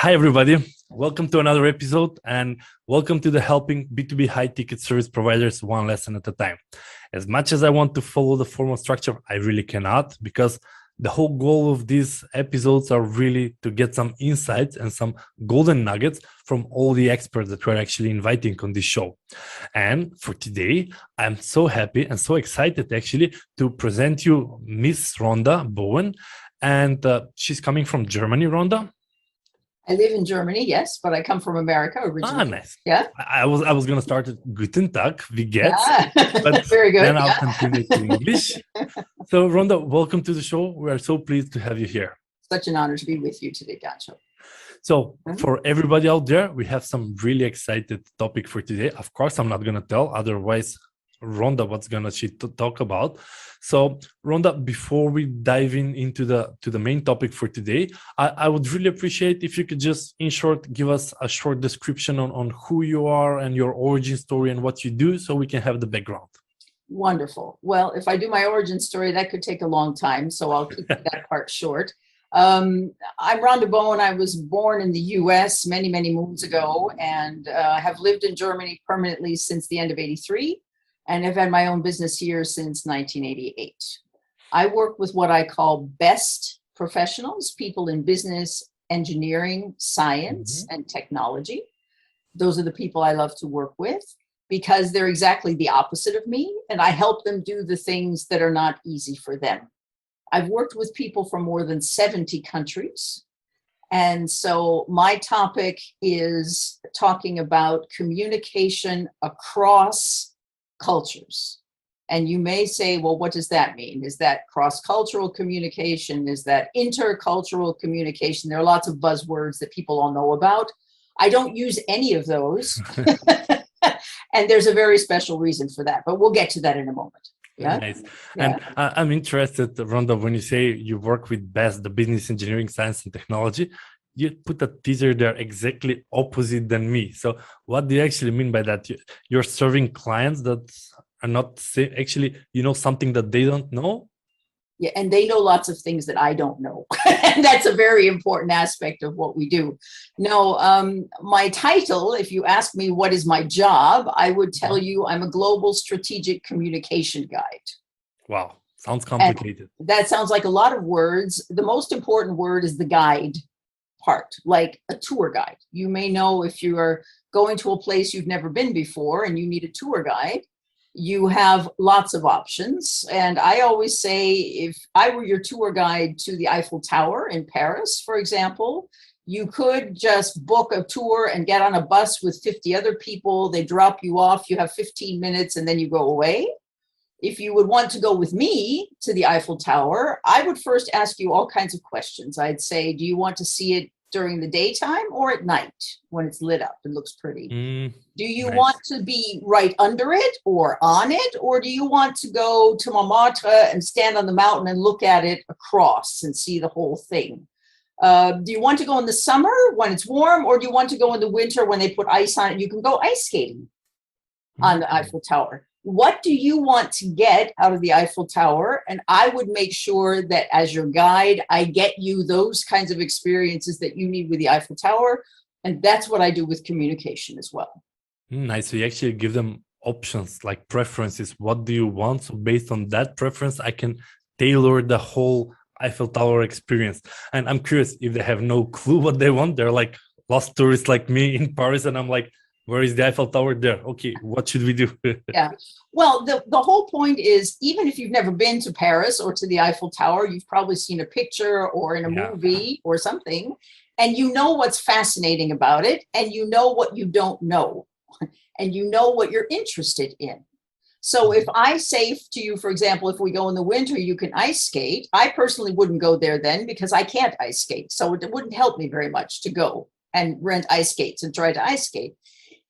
Hi, everybody. Welcome to another episode and welcome to the Helping B2B High Ticket Service Providers One Lesson at a Time. As much as I want to follow the formal structure, I really cannot, because the whole goal of these episodes are really to get some insights and some golden nuggets from all the experts that we're actually inviting on this show. And for today, I'm so happy and so excited actually to present you Miss Rhonda Bowen. And she's coming from Germany, Rhonda. I live in Germany, yes, but I come from America originally. Nice. Yeah. I was going to start with Guten Tag, wie geht's? Yeah. But very good. Then I'll continue to English. So Rhonda, welcome to the show. We are so pleased to have you here. Such an honor to be with you today, Gancho. So for everybody out there, we have some really excited topic for today. Of course, I'm not going to tell, otherwise Rhonda, what's gonna she talk about? So Rhonda, before we dive into the main topic for today, I would really appreciate if you could just, in short, give us a short description on who you are and your origin story and what you do, so we can have the background. Wonderful. Well, if I do my origin story, that could take a long time, so I'll keep that part short. I'm Rhonda Bowen. I was born in the U.S. many moons ago, and have lived in Germany permanently since the end of '83. And have had my own business here since 1988. I work with what I call best professionals, people in business, engineering, science, and technology. Those are the people I love to work with because they're exactly the opposite of me, and I help them do the things that are not easy for them. I've worked with people from more than 70 countries. And so my topic is talking about communication across cultures. And you may say, well, what does that mean? Is that cross-cultural communication? Is that intercultural communication? There are lots of buzzwords that people all know about. I don't use any of those. And there's a very special reason for that, but we'll get to that in a moment. Yeah? Nice. Yeah. And I'm interested, Rhonda, when you say you work with BEST, the business, engineering, science, and technology, you put a teaser there exactly opposite than me. So what do you actually mean by that? You're serving clients that are not actually, something that they don't know? Yeah, and they know lots of things that I don't know. And that's a very important aspect of what we do. No, my title, if you ask me what is my job, I would tell you I'm a global strategic communication guide. Wow, sounds complicated. And that sounds like a lot of words. The most important word is the guide part, like a tour guide. You may know if you are going to a place you've never been before and you need a tour guide, you have lots of options. And I always say, if I were your tour guide to the Eiffel Tower in Paris, for example, you could just book a tour and get on a bus with 50 other people. They drop you off, you have 15 minutes, and then you go away. If you would want to go with me to the Eiffel Tower, I would first ask you all kinds of questions. I'd say, do you want to see it during the daytime or at night when it's lit up and looks pretty? Do you want to be right under it or on it? Or do you want to go to Montmartre and stand on the mountain and look at it across and see the whole thing? Do you want to go in the summer when it's warm, or do you want to go in the winter when they put ice on it? You can go ice skating on the Eiffel Tower. What do you want to get out of the Eiffel Tower? And I would make sure that as your guide, I get you those kinds of experiences that you need with the Eiffel Tower. And that's what I do with communication as well. Nice. So you actually give them options, like preferences. What do you want? So based on that preference, I can tailor the whole Eiffel Tower experience. And I'm curious, if they have no clue what they want, they're like lost tourists like me in Paris. And I'm like, where is the Eiffel Tower? There. Okay, what should we do? Yeah. Well, the whole point is, even if you've never been to Paris or to the Eiffel Tower, you've probably seen a picture or in a movie or something, and you know what's fascinating about it, and you know what you don't know, and you know what you're interested in. So if I say to you, for example, if we go in the winter, you can ice skate, I personally wouldn't go there then because I can't ice skate. So it wouldn't help me very much to go and rent ice skates and try to ice skate.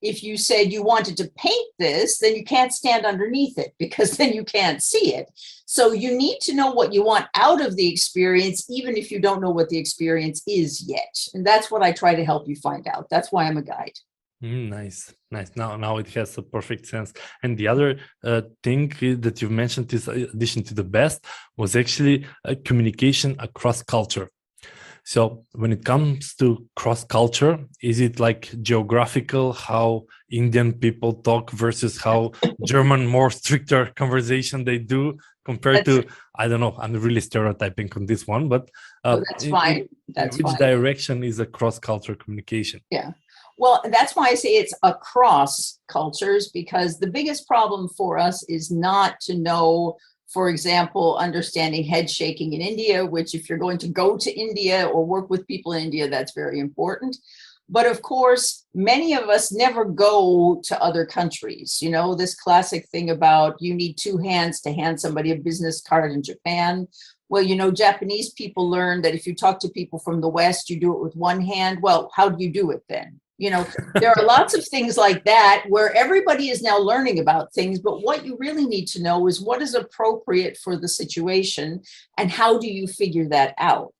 If you said you wanted to paint this, then you can't stand underneath it because then you can't see it. So you need to know what you want out of the experience, even if you don't know what the experience is yet. And that's what I try to help you find out. That's why I'm a guide. Nice. Now it has a perfect sense. And the other thing that you mentioned, is addition to the best, was actually communication across culture. So when it comes to cross culture, is it like geographical, how Indian people talk versus how German more stricter conversation they do compared That's, to, I don't know, I'm really stereotyping on this one, but oh, that's fine. in That's which fine. direction is a cross culture communication? Yeah. Well, that's why I say it's across cultures, because the biggest problem for us is not to know, for example, understanding head shaking in India, which if you're going to go to India or work with people in India, that's very important. But of course, many of us never go to other countries. You know, this classic thing about you need two hands to hand somebody a business card in Japan. Well, you know, Japanese people learn that if you talk to people from the West, you do it with one hand. Well, how do you do it then? You know, there are lots of things like that where everybody is now learning about things, but what you really need to know is what is appropriate for the situation and how do you figure that out?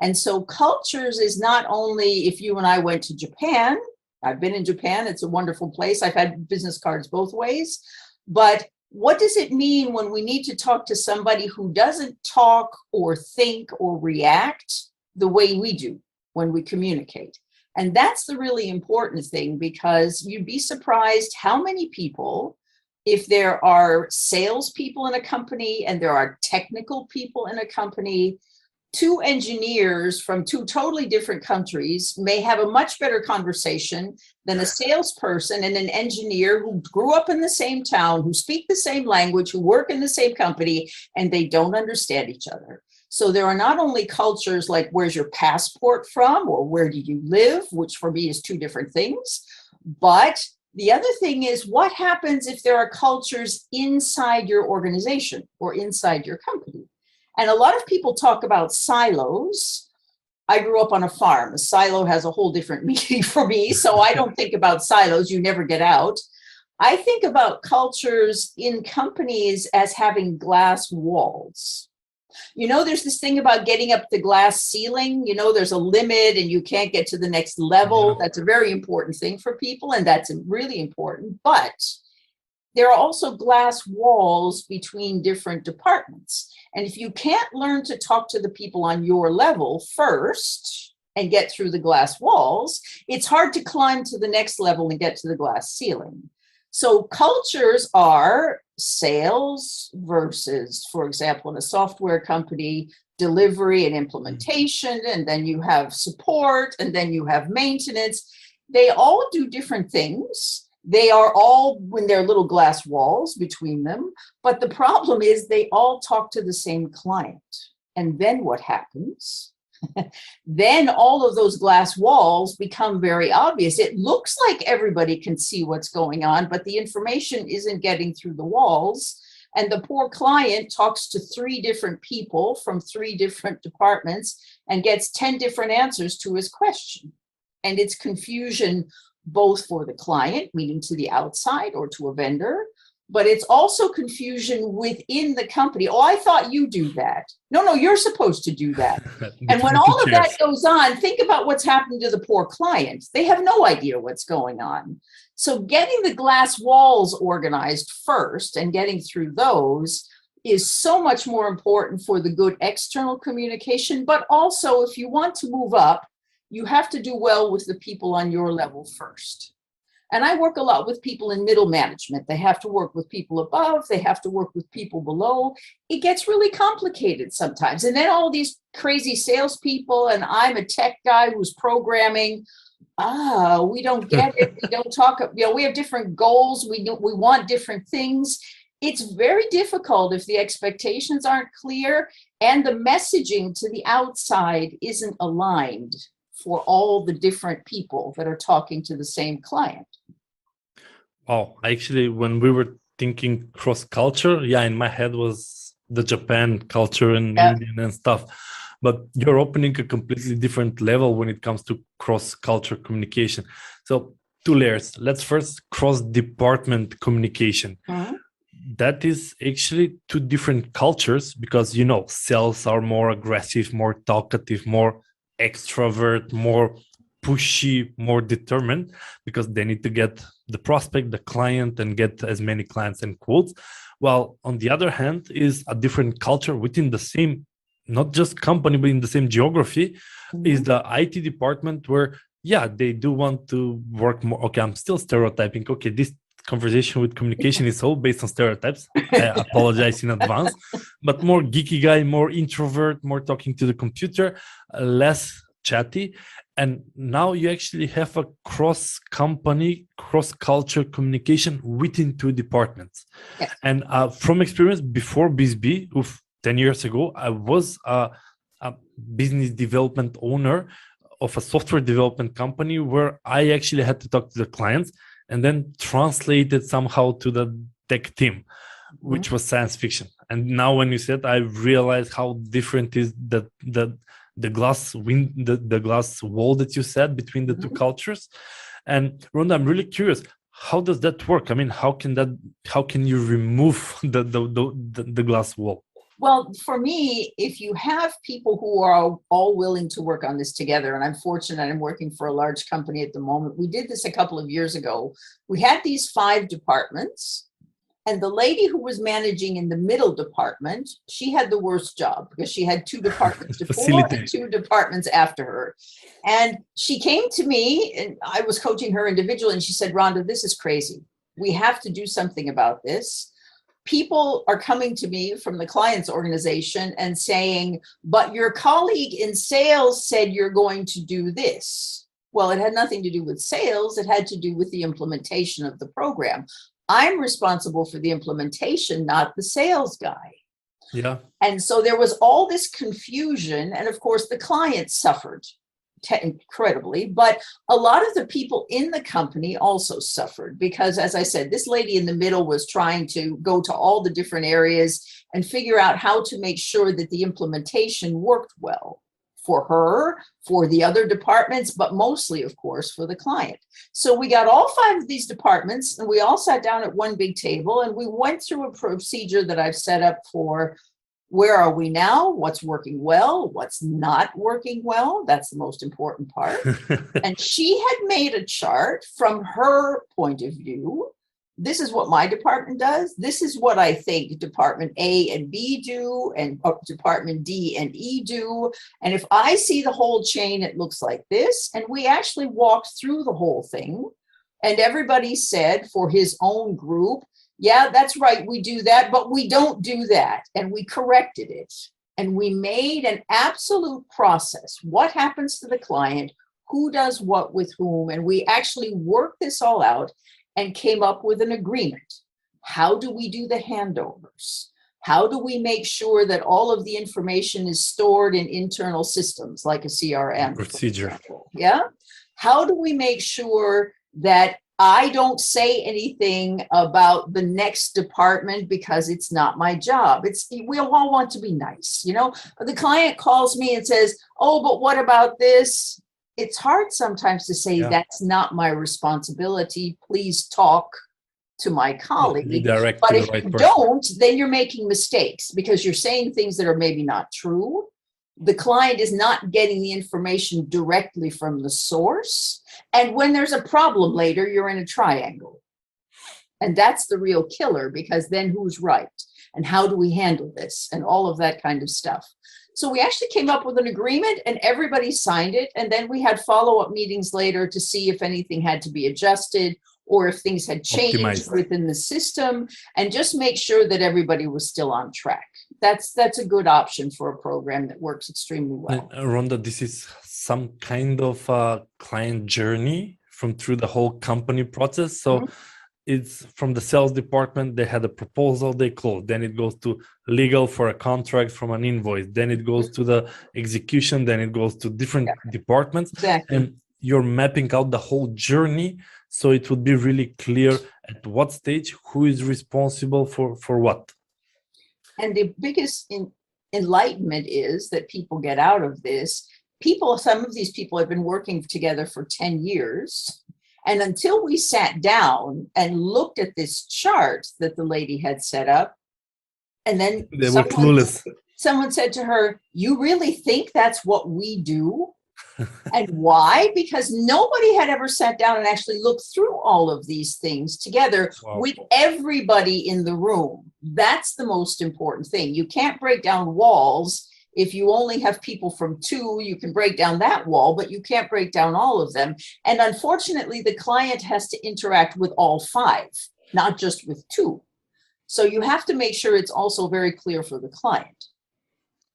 And so cultures is not only if you and I went to Japan, I've been in Japan, it's a wonderful place. I've had business cards both ways, but what does it mean when we need to talk to somebody who doesn't talk or think or react the way we do when we communicate? And that's the really important thing, because you'd be surprised how many people, if there are salespeople in a company and there are technical people in a company, two engineers from two totally different countries may have a much better conversation than a salesperson and an engineer who grew up in the same town, who speak the same language, who work in the same company, and they don't understand each other. So there are not only cultures like where's your passport from or where do you live, which for me is two different things, but the other thing is what happens if there are cultures inside your organization or inside your company. And a lot of people talk about silos. I grew up on a farm. A silo has a whole different meaning for me, so I don't think about silos. You never get out. I think about cultures in companies as having glass walls. You know, there's this thing about getting up the glass ceiling. You know, there's a limit and you can't get to the next level. That's a very important thing for people, and that's really important. But there are also glass walls between different departments. And if you can't learn to talk to the people on your level first and get through the glass walls, it's hard to climb to the next level and get to the glass ceiling. So cultures are sales versus, for example, in a software company, delivery and implementation, and then you have support, and then you have maintenance. They all do different things. They are all in their little glass walls between them. But the problem is they all talk to the same client. And then what happens? Then all of those glass walls become very obvious. It looks like everybody can see what's going on, but the information isn't getting through the walls. And the poor client talks to 3 different people from 3 different departments and gets 10 different answers to his question. And it's confusion both for the client, meaning to the outside or to a vendor, but it's also confusion within the company. Oh, I thought you do that. No, you're supposed to do that. And when all of that goes on, think about what's happening to the poor client. They have no idea what's going on. So getting the glass walls organized first and getting through those is so much more important for the good external communication. But also, if you want to move up, you have to do well with the people on your level first. And I work a lot with people in middle management. They have to work with people above. They have to work with people below. It gets really complicated sometimes. And then all these crazy salespeople, and I'm a tech guy who's programming. We don't get it. We don't talk. We have different goals. We want different things. It's very difficult if the expectations aren't clear and the messaging to the outside isn't aligned for all the different people that are talking to the same client. Oh, actually, when we were thinking cross-culture, in my head was the Japan culture and Indian and stuff. But you're opening a completely different level when it comes to cross-culture communication. So 2 layers. Let's first cross-department communication. Mm-hmm. That is actually 2 different cultures because, sales are more aggressive, more talkative, more extrovert, more pushy, more determined because they need to get the prospect, the client, and get as many clients and quotes. While on the other hand is a different culture within the same not just company, but in the same geography, Mhm. is the IT department where, yeah, they do want to work more. Okay, I'm still stereotyping. Okay, this conversation with communication is all based on stereotypes. I apologize in advance, but more geeky guy, more introvert, more talking to the computer, less chatty. And now you actually have a cross-company, cross-culture communication within two departments. Yes. And from experience before BSB, 10 years ago, I was a business development owner of a software development company where I actually had to talk to the clients and then translate it somehow to the tech team, which was science fiction. And now when you said, I realized how different is the glass wall that you said between the two cultures. And Rhonda, I'm really curious, how does that work? I mean, how can you remove the glass wall? Well, for me, if you have people who are all willing to work on this together, and I'm fortunate I'm working for a large company at the moment. We did this a couple of years ago. We had these 5 departments, and the lady who was managing in the middle department, she had the worst job because she had 2 departments before and 2 departments after her. And she came to me, and I was coaching her individually, and she said, Rhonda, this is crazy. We have to do something about this. People are coming to me from the client's organization and saying, but your colleague in sales said you're going to do this. Well, it had nothing to do with sales. It had to do with the implementation of the program. I'm responsible for the implementation, not the sales guy. Yeah. And so there was all this confusion. And of course, the client suffered incredibly, but a lot of the people in the company also suffered because, as I said, this lady in the middle was trying to go to all the different areas and figure out how to make sure that the implementation worked well for her, for the other departments, but mostly, of course, for the client. So we got all 5 of these departments and we all sat down at one big table and we went through a procedure that I've set up for where are we now? What's working well? What's not working well? That's the most important part. And she had made a chart from her point of view. This is what my department does. This is what I think Department A and B do, and Department D and E do. And if I see the whole chain, it looks like this. And we actually walked through the whole thing. And everybody said for his own group, yeah, that's right, we do that, but we don't do that. And we corrected it. And we made an absolute process. What happens to the client? Who does what with whom? And we actually worked this all out and came up with an agreement. How do we do the handovers? How do we make sure that all of the information is stored in internal systems like a CRM? Procedure. Yeah. How do we make sure that I don't say anything about the next department because it's not my job? We all want to be nice. You know, the client calls me and says, oh, but what about this? It's hard sometimes to say, that's not my responsibility. Please talk to my colleague. But if you don't, then you're making mistakes because you're saying things that are maybe not true. The client is not getting the information directly from the source. And when there's a problem later, you're in a triangle. And that's the real killer, because then who's right? And how do we handle this? And all of that kind of stuff. So we actually came up with an agreement and everybody signed it. And then we had follow-up meetings later to see if anything had to be adjusted or if things had changed within the system, and just make sure that everybody was still on track. That's a good option for a program that works extremely well. Rhonda, this is some kind of a client journey through the whole company process. So it's from the sales department, they had a proposal, they closed. Then it goes to legal for a contract from an invoice. Then it goes to the execution. Then it goes to different departments. Exactly. And you're mapping out the whole journey. So it would be really clear at what stage, who is responsible for what. And the biggest enlightenment is that people get out of this. Some of these people have been working together for 10 years. And until we sat down and looked at this chart that the lady had set up, and then they were clueless. Someone said to her, you really think that's what we do? And why? Because nobody had ever sat down and actually looked through all of these things together with everybody in the room. That's the most important thing. You can't break down walls If you only have people from 2, you can break down that wall, but you can't break down all of them. And unfortunately, the client has to interact with all 5, not just with 2. So you have to make sure it's also very clear for the client.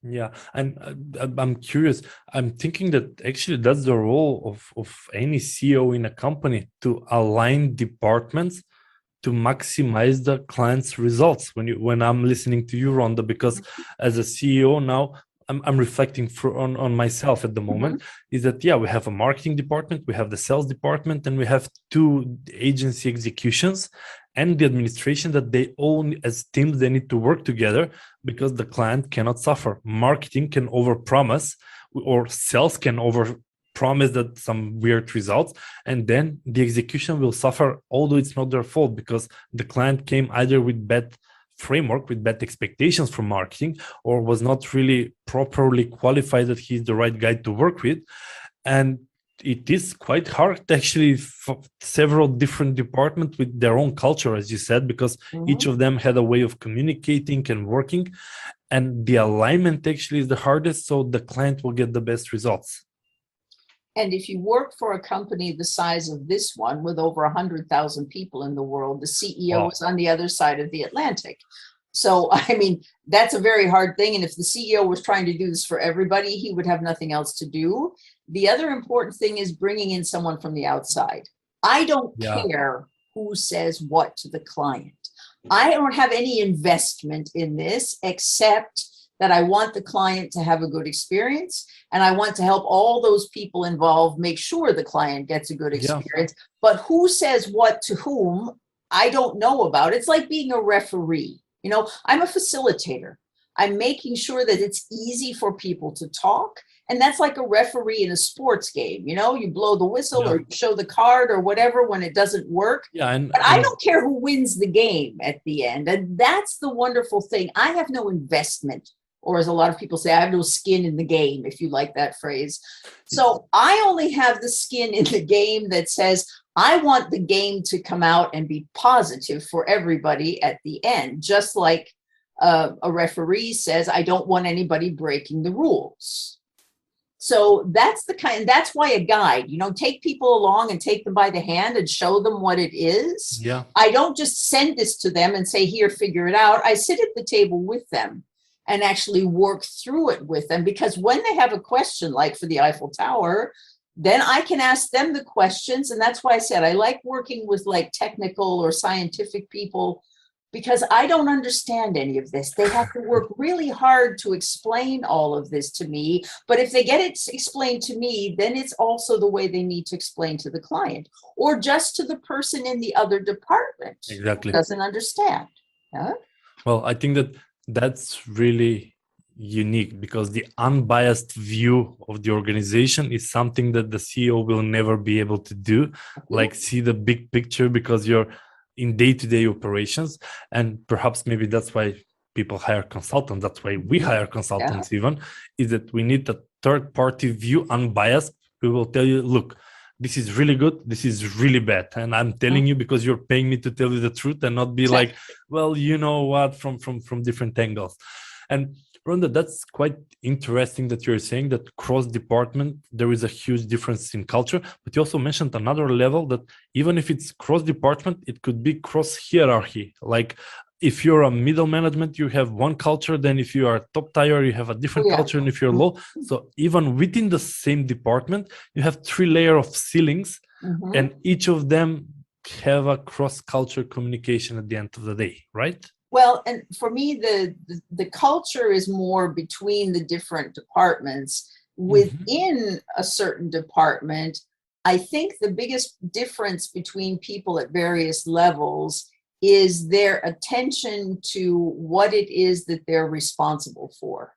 Yeah, and I'm curious. I'm thinking that actually that's the role of any CEO in a company, to align departments to maximize the client's results. When I'm listening to you, Rhonda, because as a CEO now, I'm reflecting on myself at the moment, is that, yeah, we have a marketing department, we have the sales department, and we have 2 agency executions and the administration, that they all, as teams, they need to work together, because the client cannot suffer. Marketing can overpromise, or sales can overpromise that some weird results, and then the execution will suffer, although it's not their fault, because the client came either with bad framework, with bad expectations from marketing, or was not really properly qualified that he's the right guy to work with. And it is quite hard, actually, for several different departments with their own culture, as you said, because each of them had a way of communicating and working, and the alignment actually is the hardest, so the client will get the best results. And if you work for a company the size of this one, with over 100,000 people in the world, the CEO is on the other side of the Atlantic. So, I mean, that's a very hard thing. And if the CEO was trying to do this for everybody, he would have nothing else to do. The other important thing is bringing in someone from the outside. I don't care who says what to the client. I don't have any investment in this, except that I want the client to have a good experience, and I want to help all those people involved make sure the client gets a good experience. But who says what to whom, I don't know about. It's like being a referee. You know, I'm a facilitator. I'm making sure that it's easy for people to talk. And that's like a referee in a sports game. You know, you blow the whistle or show the card or whatever when it doesn't work. But I don't care who wins the game at the end. And that's the wonderful thing. I have no investment, or as a lot of people say, I have no skin in the game, if you like that phrase. So I only have the skin in the game that says, I want the game to come out and be positive for everybody at the end, just like a referee says, I don't want anybody breaking the rules. So that's why a guide, you know, take people along and take them by the hand and show them what it is. I don't just send this to them and say, here, figure it out. I sit at the table with them and actually work through it with them, because when they have a question, like for the Eiffel Tower, then I can ask them the questions. And that's why I said I like working with like technical or scientific people, because I don't understand any of this. They have to work really hard to explain all of this to me. But if they get it explained to me, then it's also the way they need to explain to the client, or just to the person in the other department who doesn't understand. Well, I think that's really unique, because the unbiased view of the organization is something that the CEO will never be able to do, like see the big picture, because you're in day-to-day operations. And perhaps maybe that's why people hire consultants. That's why we hire consultants even, is that we need a third-party view, unbiased. We will tell you, look, this is really good, this is really bad, and I'm telling you because you're paying me to tell you the truth, and not be like, well, you know what, from different angles. And Rhonda, that's quite interesting that you're saying that cross department, there is a huge difference in culture. But you also mentioned another level, that even if it's cross department, it could be cross hierarchy. Like if you're a middle management, you have one culture. Then if you are top tier, you have a different culture. And if you're low, so even within the same department, you have 3 layers of ceilings, and each of them have a cross culture communication at the end of the day, right? Well, and for me, the culture is more between the different departments. Within a certain department, I think the biggest difference between people at various levels is their attention to what it is that they're responsible for.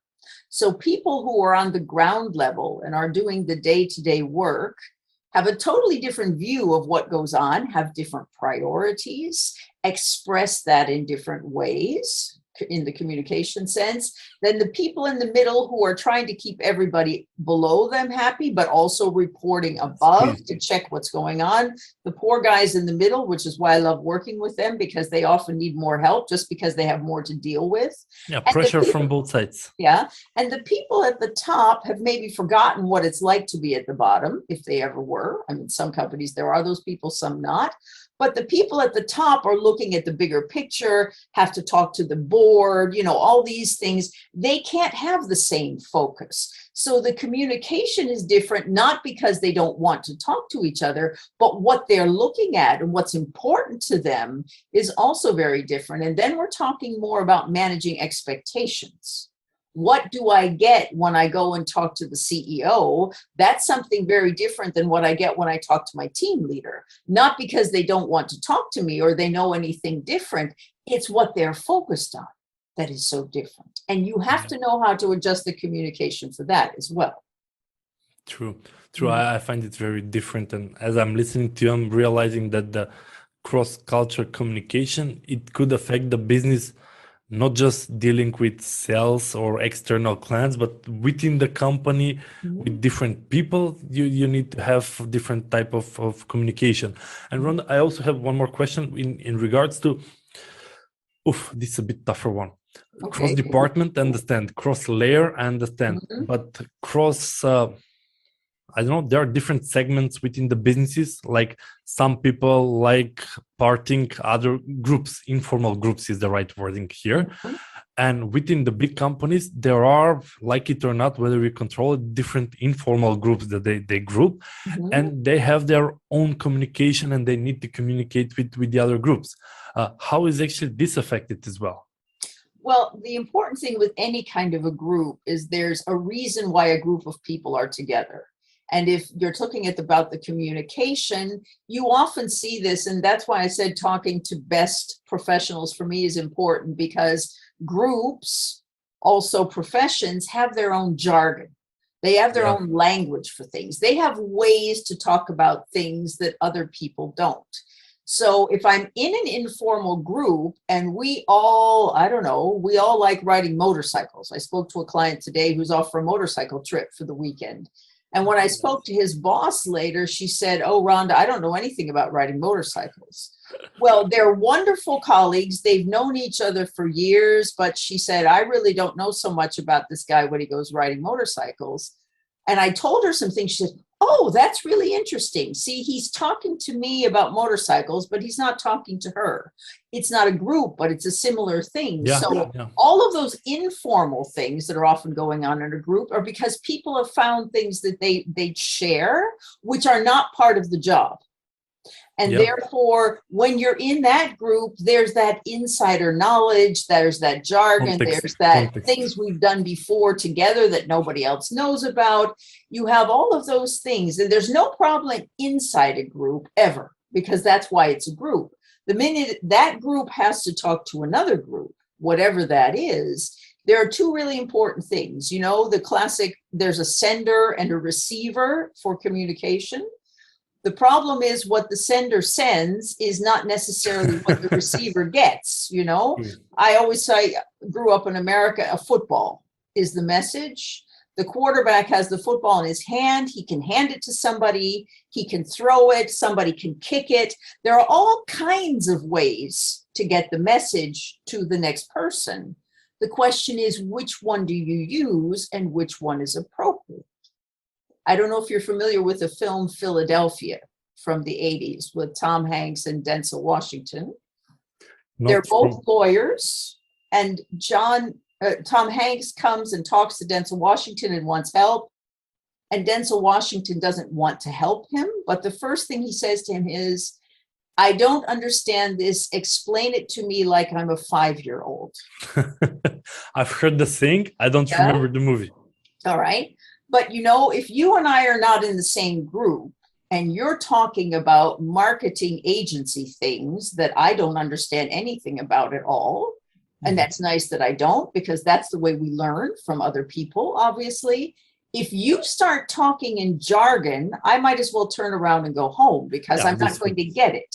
So people who are on the ground level and are doing the day-to-day work have a totally different view of what goes on, have different priorities, express that in different ways. in the communication sense. Then the people in the middle who are trying to keep everybody below them happy, but also reporting above to check what's going on. The poor guys in the middle, which is why I love working with them, because they often need more help just because they have more to deal with. Yeah, And pressure from both sides. yeah. And the people at the top have maybe forgotten what it's like to be at the bottom, if they ever were. I mean, some companies, there are those people, some not. But the people at the top are looking at the bigger picture, have to talk to the board, you know, all these things. They can't have the same focus. So the communication is different, not because they don't want to talk to each other, but what they're looking at and what's important to them is also very different. And then we're talking more about managing expectations. What do I get when I go and talk to the CEO? That's something very different than what I get when I talk to my team leader. Not because they don't want to talk to me or they know anything different. It's what they're focused on that is so different. And you have to know how to adjust the communication for that as well. True. I find it very different. And as I'm listening to you, I'm realizing that the cross-culture communication, it could affect the business, not just dealing with sales or external clients, but within the company with different people, you need to have different type of communication. And Rhonda, I also have one more question in regards to, this is a bit tougher one. Okay. Cross department, understand. Cross layer, understand. But cross, I don't know, there are different segments within the businesses. Like some people like parting, other groups, informal groups is the right wording here. And within the big companies, there are, like it or not, whether we control it, different informal groups that they group, and they have their own communication and they need to communicate with the other groups. How is actually this affected as well? Well, the important thing with any kind of a group is there's a reason why a group of people are together. And if you're talking about the communication, you often see this. And that's why I said talking to best professionals for me is important, because groups, also professions, have their own jargon. They have their own language for things. They have ways to talk about things that other people don't. So if I'm in an informal group and we all like riding motorcycles. I spoke to a client today who's off for a motorcycle trip for the weekend. And when I spoke to his boss later, she said, "Oh, Rhonda, I don't know anything about riding motorcycles." Well, they're wonderful colleagues. They've known each other for years, but she said, "I really don't know so much about this guy when he goes riding motorcycles." And I told her some things. She said, "Oh, that's really interesting. See, he's talking to me about motorcycles, but he's not talking to her. It's not a group, but it's a similar thing." All of those informal things that are often going on in a group are because people have found things that they share, which are not part of the job. And therefore, when you're in that group, there's that insider knowledge, there's that jargon, there's that things we've done before together that nobody else knows about. You have all of those things, and there's no problem inside a group ever, because that's why it's a group. The minute that group has to talk to another group, whatever that is, there are two really important things. You know, the classic, there's a sender and a receiver for communication. The problem is what the sender sends is not necessarily what the receiver gets, you know. I always say, grew up in America, a football is the message. The quarterback has the football in his hand. He can hand it to somebody. He can throw it. Somebody can kick it. There are all kinds of ways to get the message to the next person. The question is, which one do you use and which one is appropriate? I don't know if you're familiar with the film Philadelphia from the 80s with Tom Hanks and Denzel Washington. They're both lawyers, and Tom Hanks comes and talks to Denzel Washington and wants help, and Denzel Washington doesn't want to help him, but the first thing he says to him is, "I don't understand this. Explain it to me like I'm a 5-year-old." I've heard the thing. I don't remember the movie. All right. But, you know, if you and I are not in the same group and you're talking about marketing agency things that I don't understand anything about at all, and that's nice that I don't, because that's the way we learn from other people, obviously. If you start talking in jargon, I might as well turn around and go home, because I'm not going to get it.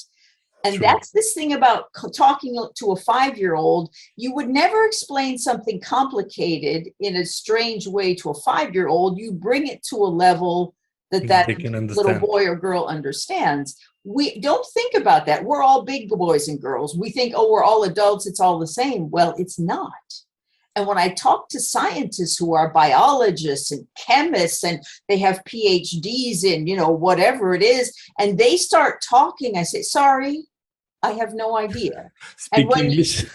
And True. that's this thing about talking to a 5-year-old. You would never explain something complicated in a strange way to a 5-year-old. You bring it to a level that They can little understand. boy or girl understands. We don't think about that. We're all big boys and girls. We think, oh, we're all adults. It's all the same. Well, it's not. And when I talk to scientists who are biologists and chemists, and they have PhDs in, whatever it is, and they start talking, I say, sorry, I have no idea. And Speak English.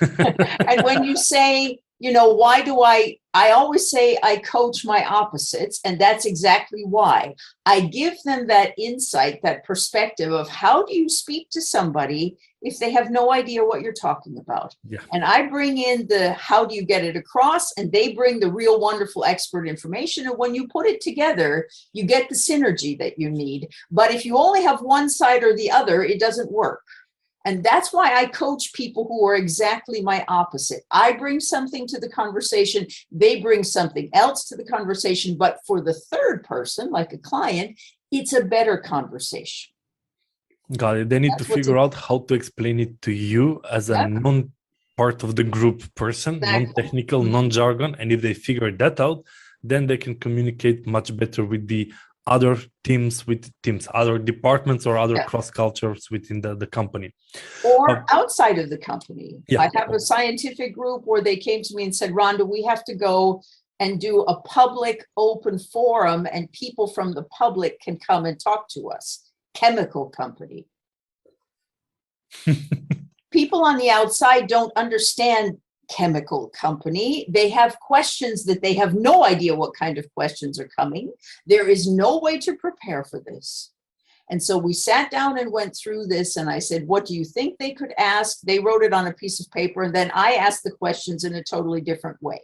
and when you say, why do I always say I coach my opposites, and that's exactly why. I give them that insight, that perspective of how do you speak to somebody if they have no idea what you're talking about. Yeah. And I bring in the how do you get it across, and they bring the real wonderful expert information. And when you put it together, you get the synergy that you need. But if you only have one side or the other, it doesn't work. And that's why I coach people who are exactly my opposite. I bring something to the conversation. They bring something else to the conversation. But for the third person, like a client, it's a better conversation. Got it. They need to figure out how to explain it to you as a non-part of the group person, non-technical, non-jargon. And if they figure that out, then they can communicate much better with the other teams, other departments, or other cross cultures within the company. Or outside of the company. Yeah. I have a scientific group where they came to me and said, Rhonda, we have to go and do a public open forum, and people from the public can come and talk to us. Chemical company. People on the outside don't understand chemical company. They have questions that they have no idea what kind of questions are coming. There is no way to prepare for this. And so we sat down and went through this, and I said, what do you think they could ask? They wrote it on a piece of paper, and then I asked the questions in a totally different way.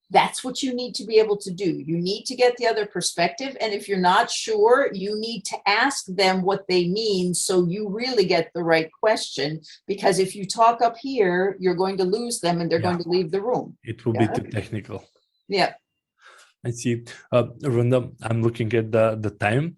That's what you need to be able to do. You need to get the other perspective. And if you're not sure, you need to ask them what they mean so you really get the right question. Because if you talk up here, you're going to lose them and they're going to leave the room. It will be too technical. Yeah. I see. Rhonda, I'm looking at the time.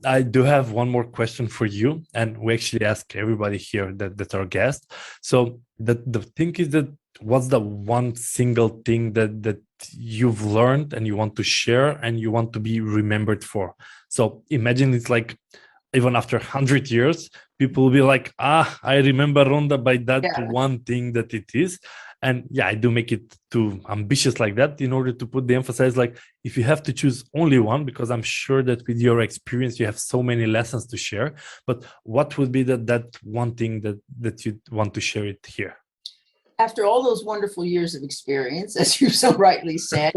I do have one more question for you. And we actually ask everybody here that's our guest. So the thing is that what's the one single thing that you've learned and you want to share and you want to be remembered for? So imagine it's like even after 100 years, people will be like, I remember Rhonda by that one thing that it is. And yeah, I do make it too ambitious like that in order to put the emphasis, like if you have to choose only one, because I'm sure that with your experience, you have so many lessons to share, but what would be that one thing that you want to share it here? After all those wonderful years of experience, as you so rightly said,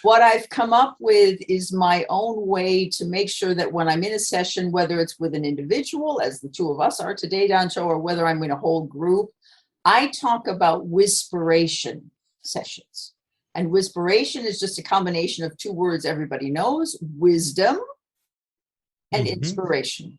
what I've come up with is my own way to make sure that when I'm in a session, whether it's with an individual, as the two of us are today, Dancho, or whether I'm in a whole group, I talk about whisperation sessions. And whisperation is just a combination of two words everybody knows, wisdom and inspiration.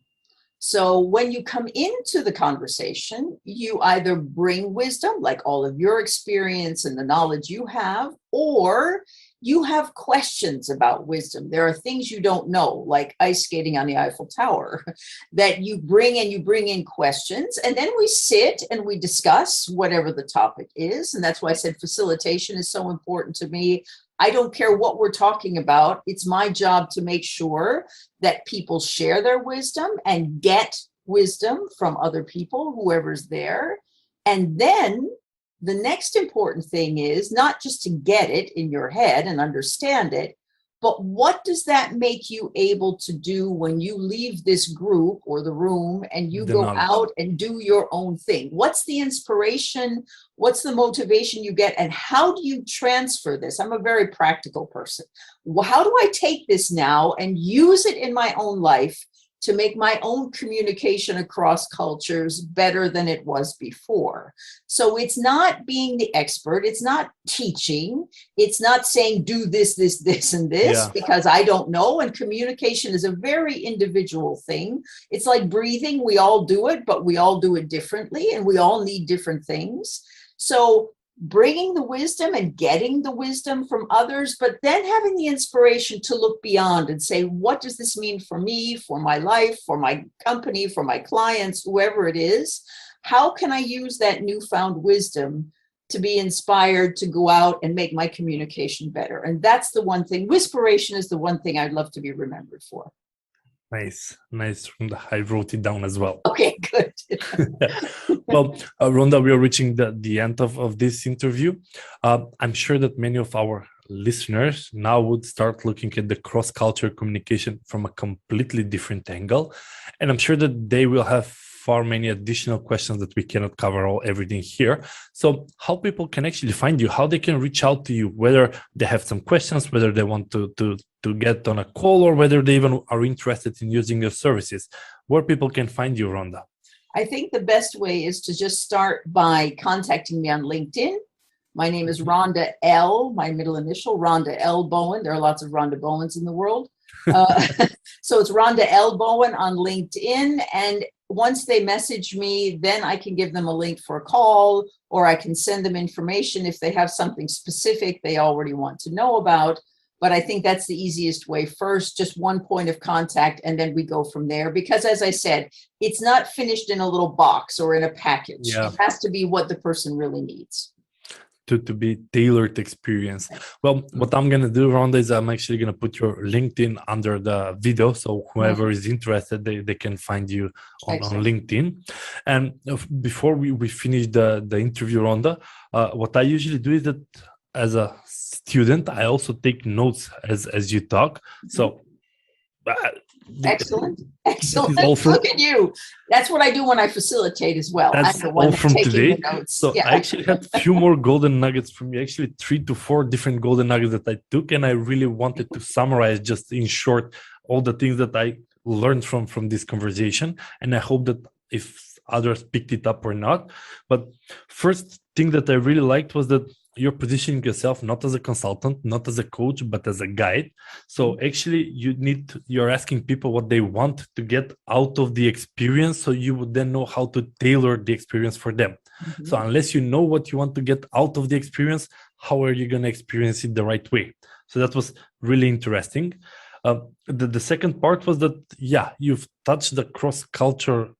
So when you come into the conversation, you either bring wisdom, like all of your experience and the knowledge you have, or you have questions about wisdom. There are things you don't know, like ice skating on the Eiffel Tower, that you bring in questions. And then we sit and we discuss whatever the topic is. And that's why I said facilitation is so important to me. I don't care what we're talking about. It's my job to make sure that people share their wisdom and get wisdom from other people, whoever's there. And then the next important thing is not just to get it in your head and understand it, but what does that make you able to do when you leave this group or the room and you go out and do your own thing? What's the inspiration? What's the motivation you get? And how do you transfer this? I'm a very practical person. How do I take this now and use it in my own life to make my own communication across cultures better than it was before? So it's not being the expert. It's not teaching. It's not saying do this, this, this, and this, because I don't know. And communication is a very individual thing. It's like breathing. We all do it, but we all do it differently, and we all need different things. So bringing the wisdom and getting the wisdom from others, but then having the inspiration to look beyond and say, what does this mean for me, for my life, for my company, for my clients, whoever it is? How can I use that newfound wisdom to be inspired to go out and make my communication better? And that's the one thing. Whisperation is the one thing I'd love to be remembered for. Nice. I wrote it down as well. Okay, good. Well, Rhonda, we are reaching the end of this interview. I'm sure that many of our listeners now would start looking at the cross-cultural communication from a completely different angle. And I'm sure that they will have far many additional questions that we cannot cover everything here. So how people can actually find you, how they can reach out to you, whether they have some questions, whether they want to get on a call, or whether they even are interested in using your services, where people can find you, Rhonda? I think the best way is to just start by contacting me on LinkedIn. My name is Rhonda L, my middle initial, Rhonda L Bowen. There are lots of Rhonda Bowens in the world. So it's Rhonda L Bowen on LinkedIn. And once they message me, then I can give them a link for a call, or I can send them information if they have something specific they already want to know about. But I think that's the easiest way. First, just one point of contact, and then we go from there. Because as I said, it's not finished in a little box or in a package. Yeah. It has to be what the person really needs. To be tailored experience. Well, what I'm going to do, Rhonda, is I'm actually going to put your LinkedIn under the video. So whoever is interested, they can find you on LinkedIn. And before we finish the interview, Rhonda, what I usually do is that as a student, I also take notes as you talk. So Excellent. Look at you. That's what I do when I facilitate as well. That's I'm the one all from taking today. the notes. So I actually had a few more golden nuggets from you, actually 3 to 4 different golden nuggets that I took. And I really wanted to summarize just in short all the things that I learned from this conversation. And I hope that if others picked it up or not. But first thing that I really liked was that you're positioning yourself not as a consultant, not as a coach, but as a guide. So actually you're asking people what they want to get out of the experience, so you would then know how to tailor the experience for them. Mm-hmm. So unless you know what you want to get out of the experience, how are you going to experience it the right way? So that was really interesting. The second part was that, you've touched the cross-culture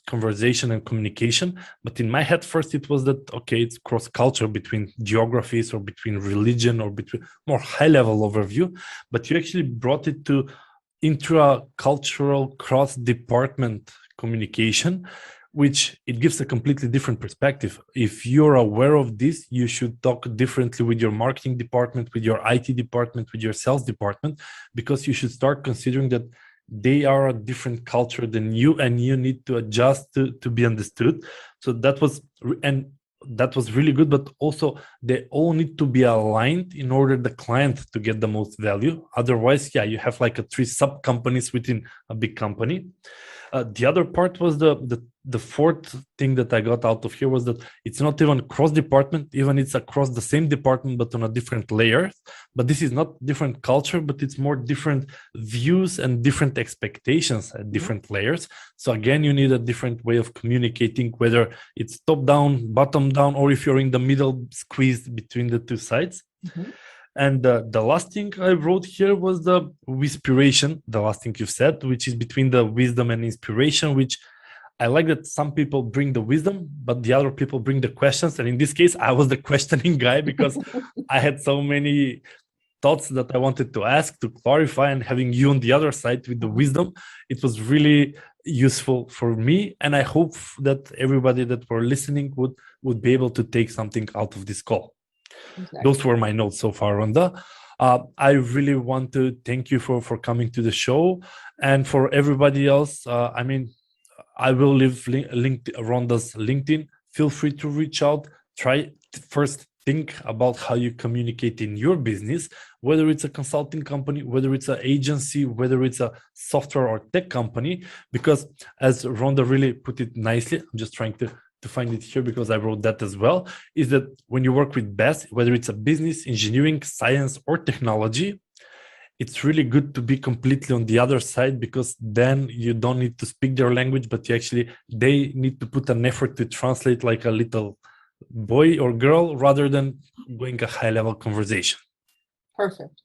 conversation and communication, but in my head first it was that, okay, it's cross-culture between geographies or between religion or between more high-level overview, but you actually brought it to intra-cultural cross-department communication, which it gives a completely different perspective. If you're aware of this, you should talk differently with your marketing department, with your IT department, with your sales department, because you should start considering that they are a different culture than you, and you need to adjust to be understood. So that was really good, but also they all need to be aligned in order the client to get the most value. Otherwise, you have like 3 sub companies within a big company. The other part was the fourth thing that I got out of here was that it's not even cross department, even it's across the same department, but on a different layer. But this is not different culture, but it's more different views and different expectations at different layers. So again, you need a different way of communicating, whether it's top down, bottom down, or if you're in the middle, squeezed between the 2 sides. Mm-hmm. And the last thing I wrote here was the whisperation, the last thing you said, which is between the wisdom and inspiration, which I like that some people bring the wisdom, but the other people bring the questions. And in this case, I was the questioning guy because I had so many thoughts that I wanted to ask, to clarify, and having you on the other side with the wisdom, it was really useful for me. And I hope that everybody that were listening would be able to take something out of this call. Exactly. Those were my notes so far, Rhonda. I really want to thank you for coming to the show. And for everybody else, I will leave Rhonda's LinkedIn. Feel free to reach out. Try first think about how you communicate in your business, whether it's a consulting company, whether it's an agency, whether it's a software or tech company, because as Rhonda really put it nicely, I'm just trying to find it here because I wrote that as well, is that when you work with best, whether it's a business, engineering, science, or technology, it's really good to be completely on the other side, because then you don't need to speak their language, but they need to put an effort to translate like a little boy or girl rather than going a high level conversation. Perfect.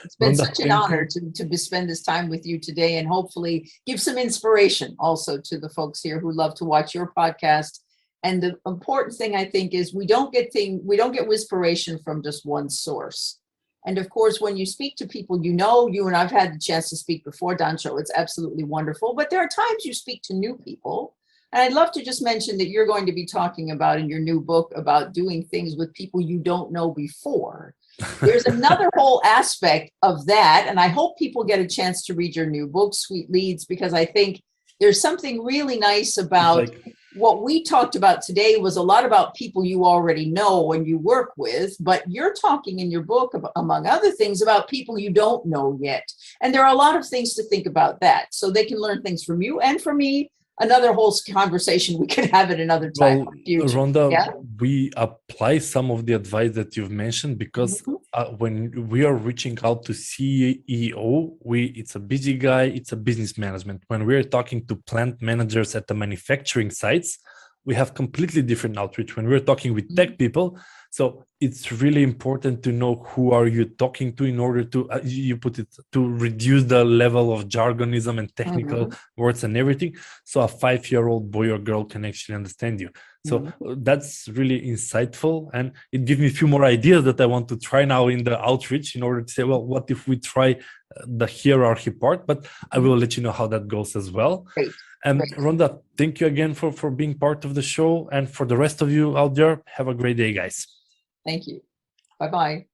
It's been Rhonda, such an thank honor you. to spend this time with you today, and hopefully give some inspiration also to the folks here who love to watch your podcast. And the important thing, I think, is we don't get inspiration from just one source. And of course, when you speak to people, you and I've had the chance to speak before, Dancho, it's absolutely wonderful. But there are times you speak to new people. And I'd love to just mention that you're going to be talking about in your new book about doing things with people you don't know before. There's another whole aspect of that. And I hope people get a chance to read your new book, Sweet Leads, because I think there's something really nice about what we talked about today was a lot about people you already know and you work with, but you're talking in your book, among other things, about people you don't know yet. And there are a lot of things to think about that. So they can learn things from you and from me. Another whole conversation we could have at another time. Well, Rhonda, we apply some of the advice that you've mentioned because when we are reaching out to CEO, it's a busy guy, it's a business management. When we're talking to plant managers at the manufacturing sites, we have completely different outreach. When we're talking with tech people, so it's really important to know who are you talking to in order to, you put it, to reduce the level of jargonism and technical words and everything. So a 5-year-old boy or girl can actually understand you. So that's really insightful. And it gives me a few more ideas that I want to try now in the outreach in order to say, well, what if we try the hierarchy part? But I will let you know how that goes as well. Great. And Rhonda, thank you again for being part of the show. And for the rest of you out there, have a great day, guys. Thank you. Bye-bye.